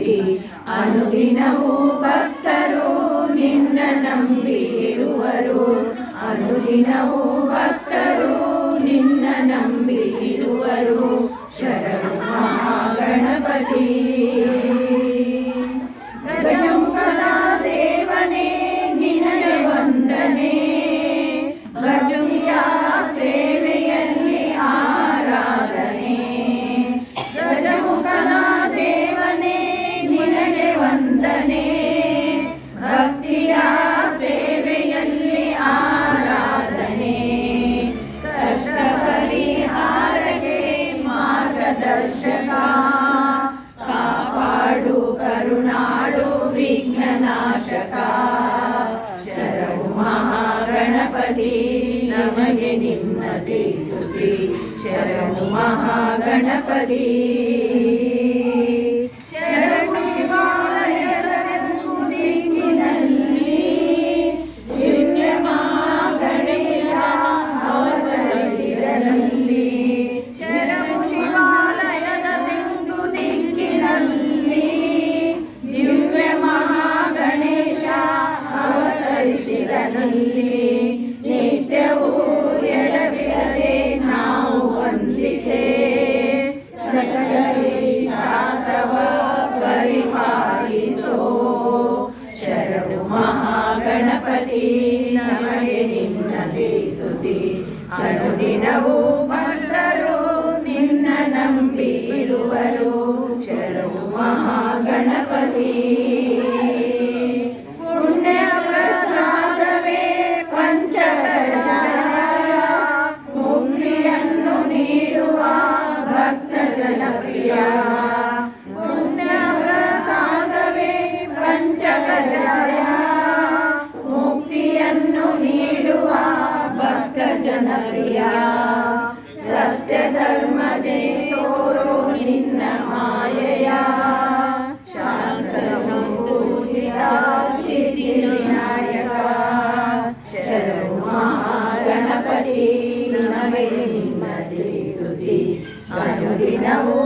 ಸ್ತುತಿ ಅನುದಿನವೂ ಭಕ್ತರು ನಿನ್ನ ನಂಬಿ ಇರುವರು ಅನುದಿನವೂ ಭಕ್ತರು ನಿನ್ನ ನಂಬಿ ಇರುವರು ಶರಣು ಮಹಾಗಣಪತಿ ಗಜಮುಖದ ದೇವನೇ ನಿನಗೆ ವಂದನೆ ಭಜುವಿಯ ಸೇವೆಯಲ್ಲಿ ಆರಾಧನೆ ಗಜಮುಖದ ದೇವನೇ ನಿನಗೆ ವಂದನೆ ಭಕ್ತಿಯ ಸೇವೆಯಲ್ಲಿ ಆರಾಧನೆ ಕಷ್ಟ ಪರಿಹಾರಕ್ಕೆ ಮಾರ್ಗದರ್ಶಕ ಕಾಪಾಡು ಕರುಣಾಡು ವಿಘ್ನನಾಶಕ ಶರಣು ಮಹಾಗಣಪತಿ ನಮಗೆ ನಿನ್ನದೇ ಸ್ತುತಿ ಶರಣು ಮಹಾಗಣಪತಿ ಶರಣು ಶಿವಾಲಯದ ದಿಕ್ಕಿನಲ್ಲಿ ಶೂನ್ಯ ಗಣೇಶ ಅವತರಿಸಿದರಲ್ಲಿ ಶರಣು ಶಿವಾಲಯದ ದಿಕ್ಕಿನಲ್ಲಿ ದಿವ್ಯ ಮಹಾಗಣೇಶ ಅವತರಿಸಿದನಲ್ಲಿ ನಿತ್ಯವೂ ಎಡಬಿಡದೆ ನಾವು ವಂದಿಸೆ ಸಕಲ ಇಷ್ಟಾರ್ಥವ ಪರಿಪಾಲಿಸೋ ಶರಣು ಮಹಾಗಣಪತಿ ನಮಗೆ ನಿನ್ನದೇ ಸ್ತುತಿ ಅನುದಿನವೂ ಭಕ್ತರು ನಿನ್ನ ನಂಬಿ ಇರುವರು ಶರಣು ಮಹಾಗಣಪತಿ ಪುಣ್ಯ ಪ್ರಸಾದವೇ ಪಂಚಕಜಾಯ ಮುಕ್ತಿಯನ್ನು ನೀಡುವ ಭಕ್ತ ಜನಪ್ರಿಯ ಪುಣ್ಯ ಪ್ರಸಾದವೇ ಪಂಚಕಜಾಯ ಮುಕ್ತಿಯನ್ನು ನೀಡುವ ಭಕ್ತ ಜನಪ್ರಿಯ ಸತ್ಯ ಧರ್ಮದೇ ತೋರೋ ನಿನ್ನ ಮಾಯೆಯ ಶಾಸ್ತ್ರ ಸಂಪೂಜಿತ ಸಿದ್ಧಿ ವಿನಾಯಕ ಶರಣು ಮಹಾಗಣಪತಿ ನಮಗೆ ನಿನ್ನದೇ ಸ್ತುತಿ ಅನುದಿನವೂ